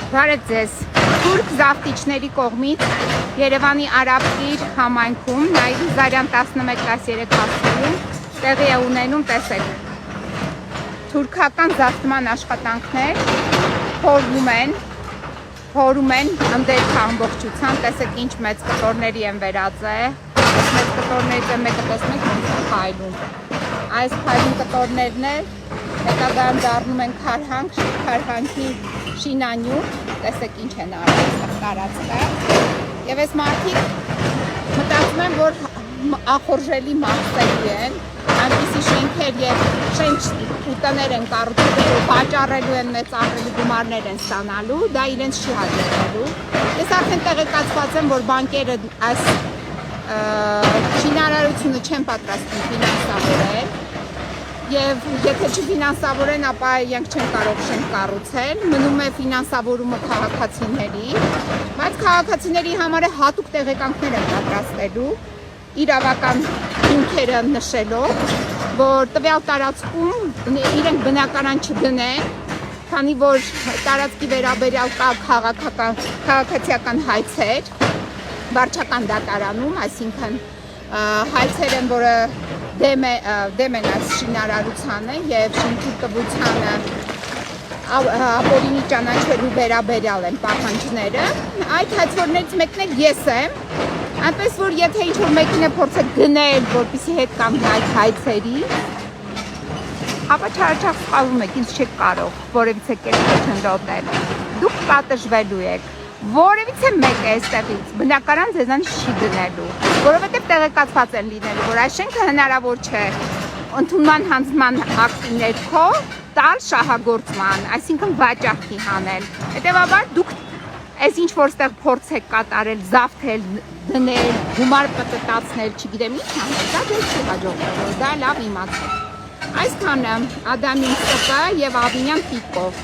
Բարև ձեզ, թուրք զավթիչների կողմից Երևանի Արաբկիր համայնքում Նաիրի Զարյան 11-13 հասցեում տեղի է ունենում, տեսեք, թուրքական զավթման աշխատանքներ փորում են ընդերքը ամբողջությամբ, տեսեք ինչ մեծ կտորների են վերածել, մեծ կտորներից է մեկը տեսնեք ոնց է փայլում, այս փայլուն կտորներն էլ հետագայում դառնում են քարհանքի շինանյութ, տեսեք ինչ են արել տարածքը, եւ այս մարդիկ մտածում են, որ ախորժելի մաքսելի են, այնպիսի շենքեր եւ շենք ու տներ են կառուցելու, վաճառելու են, մեծարելու, գումարներ են ստանալու, դա իրենց չի հաջողվելու։ Ես արդեն տեղեկացված եմ, որ բանկերը այս շինարարությունը չեն պատրաստվում ֆինանսավորել, եւ եթե չֆինանսավորեն, ապա իրենք չեն կարող շենք կառուցել, մնում է ֆինանսավորումը քաղաքացիների, բայց քաղաքացիների համար է հատուկ տեղեկանքներ են պատրաստելու, իրավական հիմքերը նշելով, որ տվյալ տարածքում իրենք բնակարան չդնեն, քանի որ տարածքի վերաբերյալ կա քաղաքացիական հայցեր, վարչական դատարանում, այսինքն հայցեր են, որը դեմ են այս շինարարությանը եւ շենքի տվությանը ապօրինի ճանաչելու վերաբերյալ են պահանջները, այդ հայցորներից մեկն էլ ես եմ, այնպես որ եթե ինչ-որ մեկին է փորձեք գնել, որպեսզի հետ կանգնի այդ հայցերի, ապա չարաչափ սխալվում եք, ինձ չեք կարող որևիցե կերպ չնդոտել, դուք պատժվելու եք, որևիցե մեկ է այստեղից բնակարան ձեզանից չի դնելու, որովհետև տեղեկացված են լինելու, որ այս շենքը հնարավոր չէ ընդունման հանձնման ակտի ներքո տալ շահագործման, այսինքն վաճառքի հանել, հետևաբար դուք այս ինչ որ ստեղ փորձ եք կատարել, զավթել, դնել, գումար պտտացնել, չգիտեմ ինչ անել, դա դեռ չի հաջողվել, դա լավ իմացեք։ Այսքանը Ադամին ՍՊ եւ Ավինյան Տիկով։